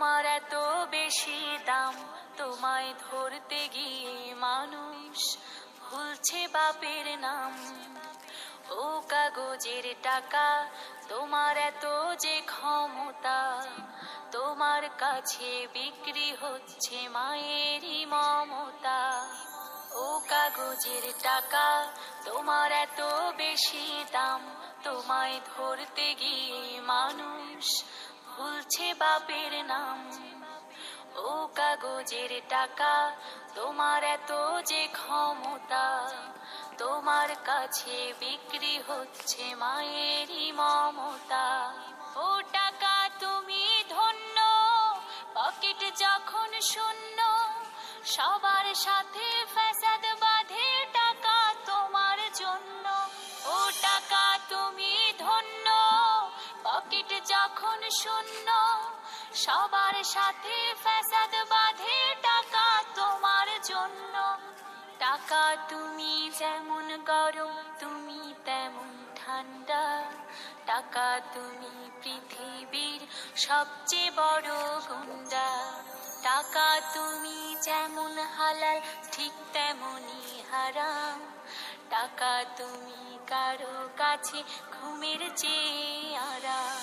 তোমার এত বেশি দাম, তোমায় ধরতে গিয়ে মানুষ ভুলছে বাপের নাম। ও কাগজের টাকা, তোমার এত যে ক্ষমতা, তোমার কাছে বিক্রি হচ্ছে মায়েরই মমতা। ও কাগজের টাকা, তোমার এত বেশি দাম, তোমায় ধরতে গিয়ে মানুষ ভুলছে বাপের নাম। ও কাগজের টাকা, তোমার এত যে ক্ষমতা, তোমার কাছে বিক্রি হচ্ছে মায়েরই মমতা। ও টাকা তুমি ধন্য, পকেট যখন শূন্য, সবার সাথে ফ্যাসাদ বাঁধে টাকা তোমার জন্য। ও টাকা তুমি ধন্য, পকেট যখন শূন্য, সবার সাথে ফ্যাসাদ বাঁধে টাকা তোমার জন্য। টাকা তুমি যেমন গরম, তুমি তেমন ঠান্ডা। টাকা তুমি পৃথিবীর সবচেয়ে বড় গুন্ডা। টাকা তুমি যেমন হালাল, ঠিক তেমনই হারাম। টাকা তুমি কারো কাছে ঘুমের চেয়ে আরাম।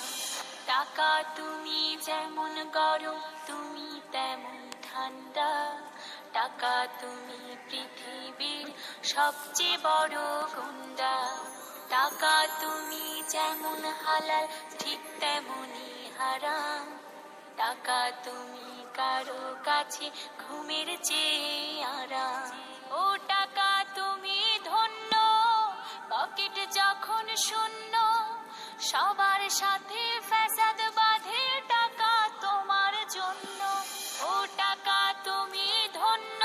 টাকা তুমি যেমন গরম, তুমি তেমন ঠান্ডা। টাকা তুমি পৃথিবীর সবচেয়ে বড় গুন্ডা। টাকা তুমি যেমন হালাল, ঠিক তেমনই হারাম। টাকা তুমি কারো কাছে ঘুমের চেয়ে আরাম। ও টাকা তুমি ধন্য, পকেট যখন শূন্য, সবার সাথে ফ্যাসাদ বাঁধে টাকা তোমার জন্য। ও টাকা তুমি ধন্য,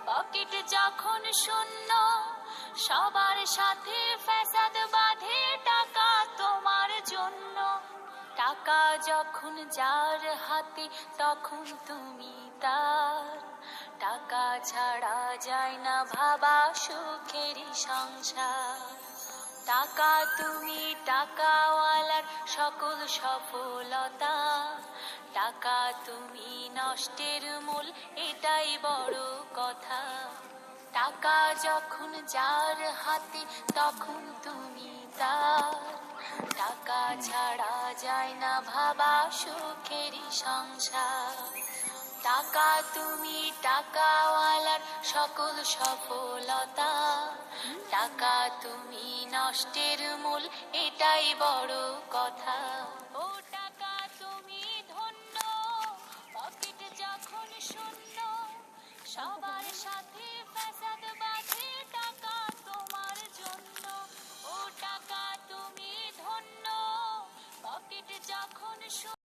পকেট যখন শূন্য, সবার সাথে ফ্যাসাদ বাঁধে টাকা তোমার জন্য। টাকা যখন যার হাতে, তখন তুমি তার। টাকা ছাড়া যায় না ভাবা সুখেরই সংসার। টাকা তুমি টাকাওয়ালার সকল সফলতা। টাকা তুমি নষ্টের মূল, এটাই বড় কথা। টাকা যখন যার হাতে, তখন তুমি তার। টাকা ছাড়া যায় না ভাবা সুখেরই সংসার। টাকা তুমি টাকাওয়ালার সকল সফলতা। টাকা তুমি নষ্টের মূল, এটাই বড় কথা। ও টাকা তুমি ধন্য, পকেট যখন শূন্য, সব